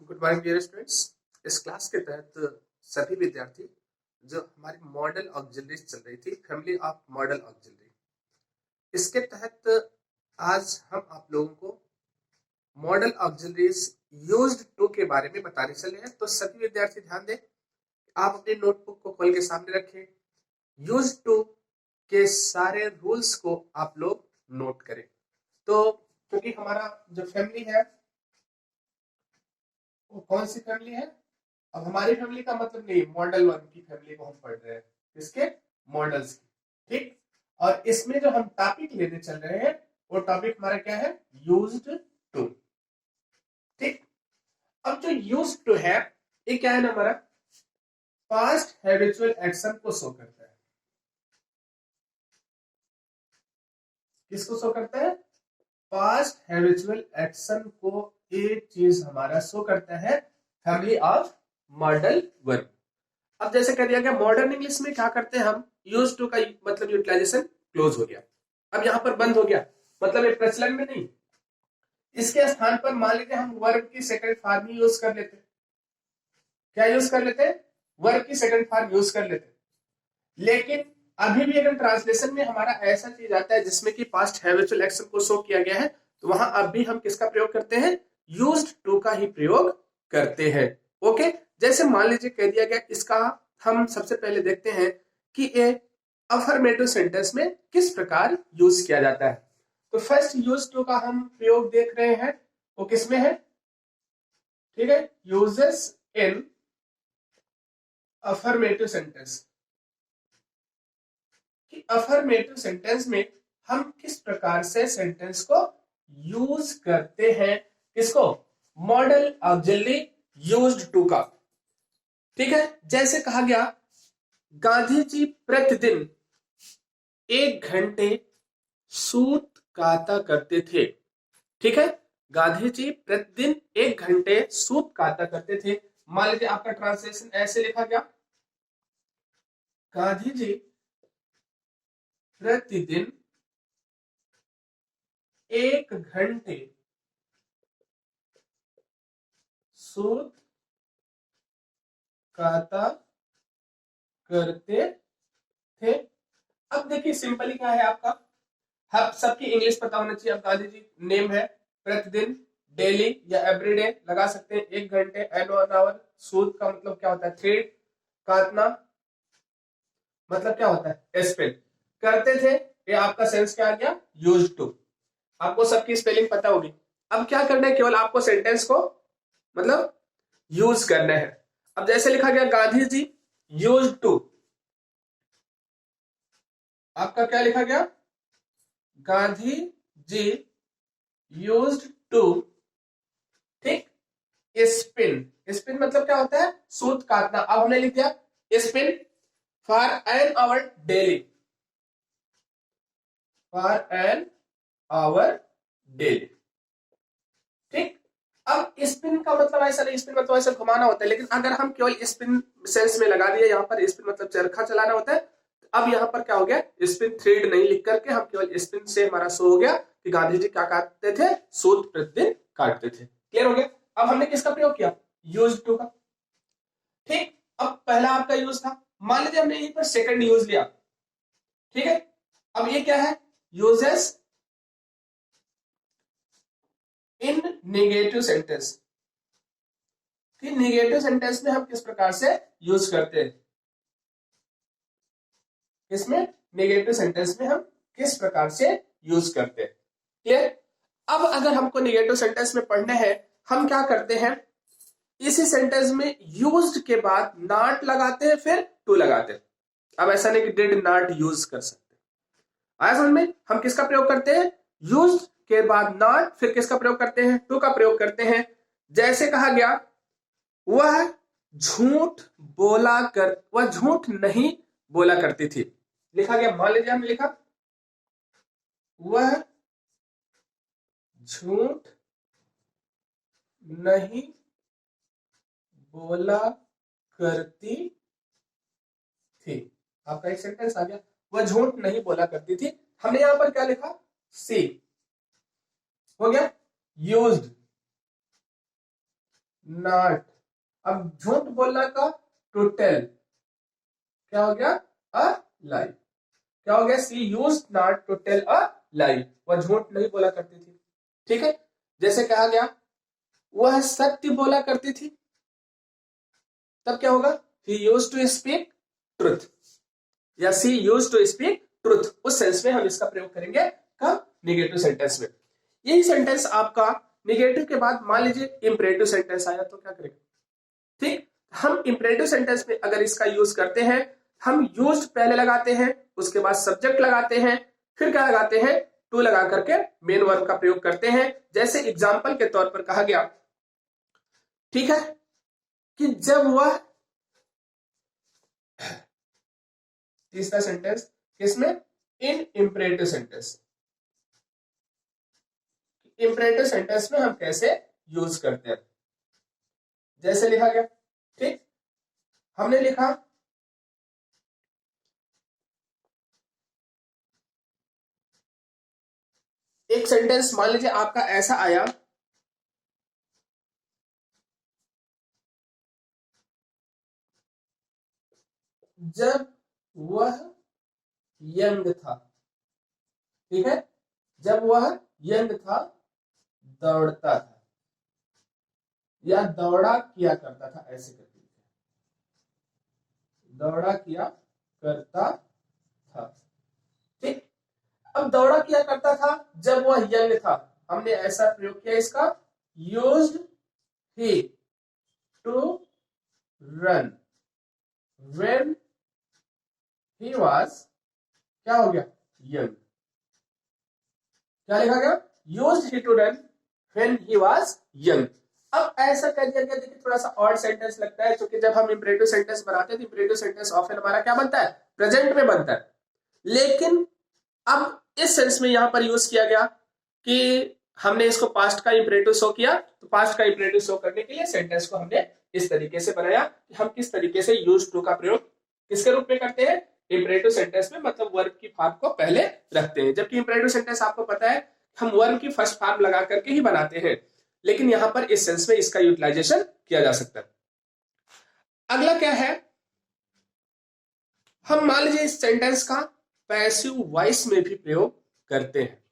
Good morning dear students. इस class के तहत सभी विद्यार्थी जो हमारी मॉडल ऑक्सिलरीज चल रही थी, फैमिली ऑफ मॉडल ऑक्सिलरी, इसके तहत आज हम आप लोगों को मॉडल ऑक्सिलरीज यूज्ड टू के बारे में बताने चले हैं। तो सभी विद्यार्थी ध्यान दें, आप अपनी नोटबुक को खोल के सामने रखें। यूज्ड टू के सारे रूल्स को आप लोग नोट करें। तो क्योंकि हमारा जो फैमिली है वो कौन सी फैमिली है? अब हमारी फैमिली का मतलब नहीं, मॉडल वन की फैमिली को हम पढ़ रहे हैं, इसके मॉडल्स की। ठीक, और इसमें जो हम टॉपिक लेने चल रहे हैं वो टॉपिक हमारा क्या है? Used to. ठीक, अब जो यूज्ड टू है ये क्या है ना, हमारा पास्ट हैबिचुअल एक्शन को शो करता है। किसको शो करता है? पास्ट हैबिचुअल एक्शन को एक चीज हमारा शो करता है, फैमिली ऑफ मॉडल वर्ब। अब जैसे कह दिया गया मॉडर्न इंग्लिश में क्या करते हैं हम, यूज टू का मतलब यूटिलाइजेशन क्लोज हो गया, अब यहां पर बंद हो गया, मतलब ये प्रचलन में नहीं। इसके स्थान पर मान लीजिए हम वर्ब की सेकंड फॉर्म ही यूज कर लेते। क्या यूज कर लेते? वर्ब की सेकंड फॉर्म यूज कर लेते। लेकिन अभी भी अगर ट्रांसलेशन में हमारा ऐसा चीज आता है जिसमें कि पास्ट हैबिचुअल एक्शन को शो किया गया है, तो वहां अब भी हम किसका प्रयोग करते हैं? यूज्ड टू का ही प्रयोग करते हैं। ओके, जैसे मान लीजिए कह दिया गया, इसका हम सबसे पहले देखते हैं कि ये अफर्मेटिव सेंटेंस में किस प्रकार यूज किया जाता है। तो फर्स्ट यूज टू का हम प्रयोग देख रहे हैं, वो किसमें है? ठीक है, यूजेस इन अफर्मेटिव सेंटेंस। कि अफर्मेटिव सेंटेंस में हम किस प्रकार से सेंटेंस को यूज करते हैं, किसको? मॉडल ऑक्सिलरी यूज्ड टू का। ठीक है, जैसे कहा गया गांधी जी प्रतिदिन 1 घंटे सूत काता करते थे। ठीक है, गांधी जी प्रतिदिन 1 घंटे सूत काता करते थे। मान लीजिए आपका ट्रांसलेशन ऐसे लिखा गया, गांधी जी प्रतिदिन 1 घंटे सूत काता करते थे। अब देखिए सिंपली क्या है आपका, हम सबकी इंग्लिश पता होना चाहिए। अब गांधी जी नेम है, प्रतिदिन, डेली या एवरीडे लगा सकते हैं। 1 घंटे, एन 1 आवर, सूत का मतलब क्या होता है? थ्रेड, काटना मतलब क्या होता है? स्पेल करते थे। ये आपका सेंस क्या आ गया? Used to. आपको सबकी स्पेलिंग पता होगी। अब क्या करना है, केवल आपको सेंटेंस को मतलब यूज करना है। अब जैसे लिखा गया गांधी जी यूज्ड टू, आपका क्या लिखा गया? गांधी जी यूज्ड टू, ठीक, स्पिन। स्पिन मतलब क्या होता है? सूत काटना। अब हमने लिख दिया spin for an hour daily, for an hour daily. ठीक, अब स्पिन का मतलब ऐसा नहीं, स्पिन मतलब ऐसा घुमाना होता है, लेकिन अगर हम केवल स्पिन सेंस में लगा दिए, यहाँ पर स्पिन मतलब चरखा चलाना होता है। अब यहाँ पर क्या हो गया? स्पिन थ्रेड नहीं लिख करके हम केवल स्पिन से हमारा शो हो गया कि गांधी जी क्या काटते थे? सूत प्रतिदिन काटते थे। क्लियर हो गया? अब हमने किसका प्रयोग किया? यूज टू का। ठीक, अब पहला आपका यूज था, मान लीजिए हमने यहीं पर सेकंड यूज लिया। ठीक है, अब ये क्या है? यूजेस इन नेगेटिव सेंटेंस। कि नेगेटिव सेंटेंस में हम किस प्रकार से यूज करते हैं, इसमें नेगेटिव सेंटेंस में हम किस प्रकार से यूज करते हैं। क्लियर? अब अगर हमको नेगेटिव सेंटेंस में पढ़ने हैं, हम क्या करते हैं? इसी सेंटेंस में यूज्ड के बाद नॉट लगाते हैं, फिर टू लगाते हैं। अब ऐसा नहीं कि डिड नॉट यूज कर सकते। आया समझ में? हम किसका प्रयोग करते हैं? यूज्ड के बाद नॉट, फिर किसका प्रयोग करते हैं? टू का प्रयोग करते हैं। जैसे कहा गया वह झूठ बोला कर, वह झूठ नहीं बोला करती थी। लिखा गया, मान लीजिए हमने लिखा वह झूठ नहीं बोला करती थी। आपका एक सेंटेंस आ गया, वह झूठ नहीं बोला करती थी। हमने यहां पर क्या लिखा? सी। हो गया यूज्ड। नॉट। अब झूठ बोलना का टू टेल क्या हो गया? अ लाई। क्या हो गया? She used not to tell a lie, वह झूठ नहीं बोला करती थी। ठीक है, जैसे कहा गया वह सत्य बोला करती थी, तब क्या होगा? He used to speak truth, या she used to speak truth. उस सेंस में हम इसका प्रयोग करेंगे कब? निगेटिव सेंटेंस में। यही सेंटेंस आपका निगेटिव के बाद मान लीजिए इंपरेटिव सेंटेंस आया तो क्या करेंगे? ठीक, हम इंपरेटिव सेंटेंस में अगर इसका यूज करते हैं, हम यूज्ड पहले लगाते हैं, उसके बाद सब्जेक्ट लगाते हैं, फिर क्या लगाते हैं? टू लगा करके मेन वर्ब का प्रयोग करते हैं। जैसे एग्जाम्पल के तौर पर कहा गया, ठीक है, कि जब वह, तीसरा सेंटेंस किसमें? इन इंपरेटिव सेंटेंस। इंपरेटिव सेंटेंस में हम कैसे यूज करते हैं, जैसे लिखा गया, ठीक, हमने लिखा एक सेंटेंस मान लीजिए आपका ऐसा आया, जब वह यंग था। ठीक है, जब वह यंग था, दौड़ता था या दौड़ा किया करता था, ऐसे करके दौड़ा किया करता था। ठीक, अब दौड़ा किया करता था जब वह यंग था, हमने ऐसा प्रयोग किया इसका, used he to run when he was, क्या हो गया? यंग। क्या लिखा गया? Used he to run when he was young. अब ऐसा कर दिया गया, देखिए थोड़ा सा ऑड सेंटेंस लगता है, क्योंकि जब हम इंपरेटिव सेंटेंस बनाते हैं तो इंपरेटिव सेंटेंस ऑफन हमारा क्या बनता है? प्रेजेंट में बनता है। लेकिन अब इस सेंस में यहां पर यूज किया गया कि हमने इसको पास्ट का इंपरेटिव शो किया, तो पास्ट का इंपरेटिव शो करने के लिए सेंटेंस को हमने इस तरीके से बनाया कि हम किस तरीके से यूज टू का प्रयोग किसके रूप में करते हैं? इंपरेटिव सेंटेंस में, मतलब वर्ब की फॉर्म को पहले रखते हैं। जबकि इंपरेटिव सेंटेंस आपको पता है हम वर्ब की फर्स्ट फॉर्म लगा करके ही बनाते हैं, लेकिन यहां पर इस सेंस में इसका यूटिलाइजेशन किया जा सकता है। अगला क्या है, हम मान लीजिए इस सेंटेंस का पैसिव वॉइस में भी प्रयोग करते हैं।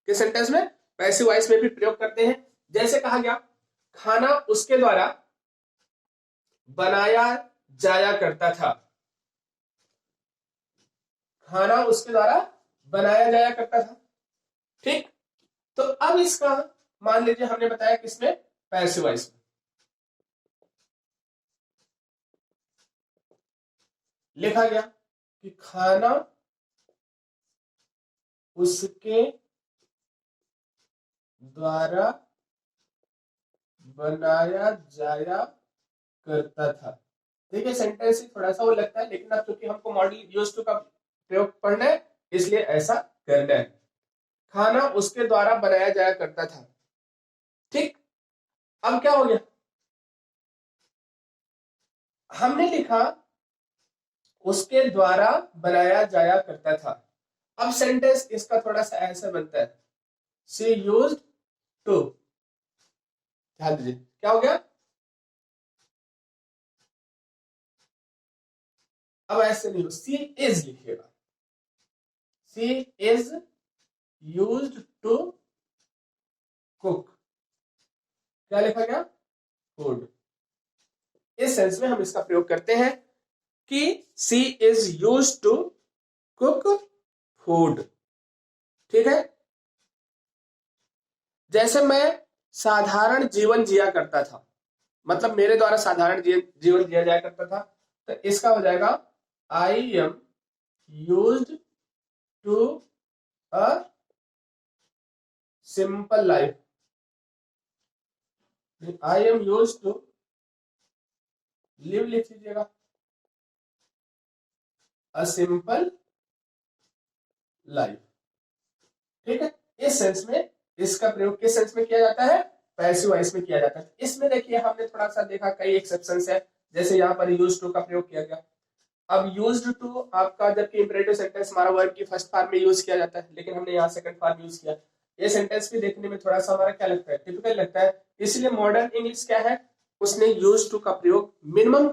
किस सेंटेंस में? पैसिव वॉइस में भी प्रयोग करते हैं। जैसे कहा गया, खाना उसके द्वारा बनाया जाया करता था। खाना उसके द्वारा बनाया जाया करता था। ठीक, तो अब इसका मान लीजिए हमने बताया किसमें? पैसिव वॉइस में। लिखा गया कि खाना उसके द्वारा बनाया जाया करता था। ठीक है, सेंटेंस ही थोड़ा सा वो लगता है, लेकिन अब चूंकि हमको मॉडल यूज टू का प्रयोग पढ़ना है, इसलिए ऐसा करना है। खाना उसके द्वारा बनाया जाया करता था। ठीक, अब क्या हो गया? हमने लिखा उसके द्वारा बनाया जाया करता था। अब सेंटेंस इसका थोड़ा सा ऐसा बनता है, शी यूज्ड टू। ध्यान दीजिए, क्या हो गया? अब ऐसे नहीं हो, सी इज लिखिएगा। सी इज यूज्ड टू कुक। क्या लिखा गया? फूड। इस सेंस में हम इसका प्रयोग करते हैं कि she is used to cook food. ठीक है, जैसे मैं साधारण जीवन जिया करता था, मतलब मेरे द्वारा साधारण जीवन जिया जाया करता था, तो इसका हो जाएगा I am used to a simple life. I am used to live लिख लीजिएगा, अ सिंपल लाइफ। ठीक है, इस सेंस में इसका प्रयोग किस सेंस में किया जाता है? पैसिव वॉइस में किया जाता है। इसमें देखिए हमने थोड़ा सा देखा कई एक्सेप्शंस है, जैसे यहाँ पर यूज्ड टू का प्रयोग किया गया। अब यूज्ड टू आपका जबकि इंपरेटिव सेंटेंस हमारा वर्ब की फर्स्ट फॉर्म में यूज किया जाता है, लेकिन हमने यहाँ सेकंड फॉर्म यूज किया। ये सेंटेंस भी देखने में थोड़ा सा हमारा क्या लगता है? टिपिकल लगता है। इसलिए मॉडर्न इंग्लिश क्या है? उसने यूज टू का प्रयोग मिनिमम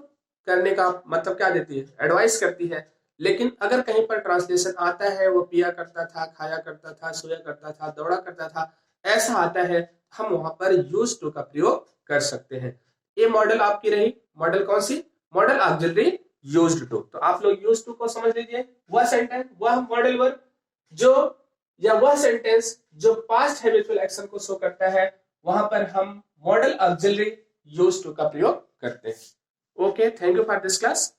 करने का मतलब क्या देती है, एडवाइस करती है। लेकिन अगर कहीं पर ट्रांसलेशन आता है वो पिया करता था, खाया करता था, सोया करता था, दौड़ा करता था, ऐसा आता है, हम वहां पर यूज टू का प्रयोग कर सकते हैं। ये मॉडल आपकी रही, मॉडल कौन सी, मॉडल ऑक्सिलरी यूज्ड टू। तो आप लोग यूज टू को समझ लीजिए, वह सेंटेंस, वह मॉडल वर्ब जो, या वह सेंटेंस जो पास्ट हैबिचुअल एक्शन को शो करता है, वहां पर हम मॉडल ऑक्सिलरी यूज टू का प्रयोग करते हैं। Okay, thank you for this class.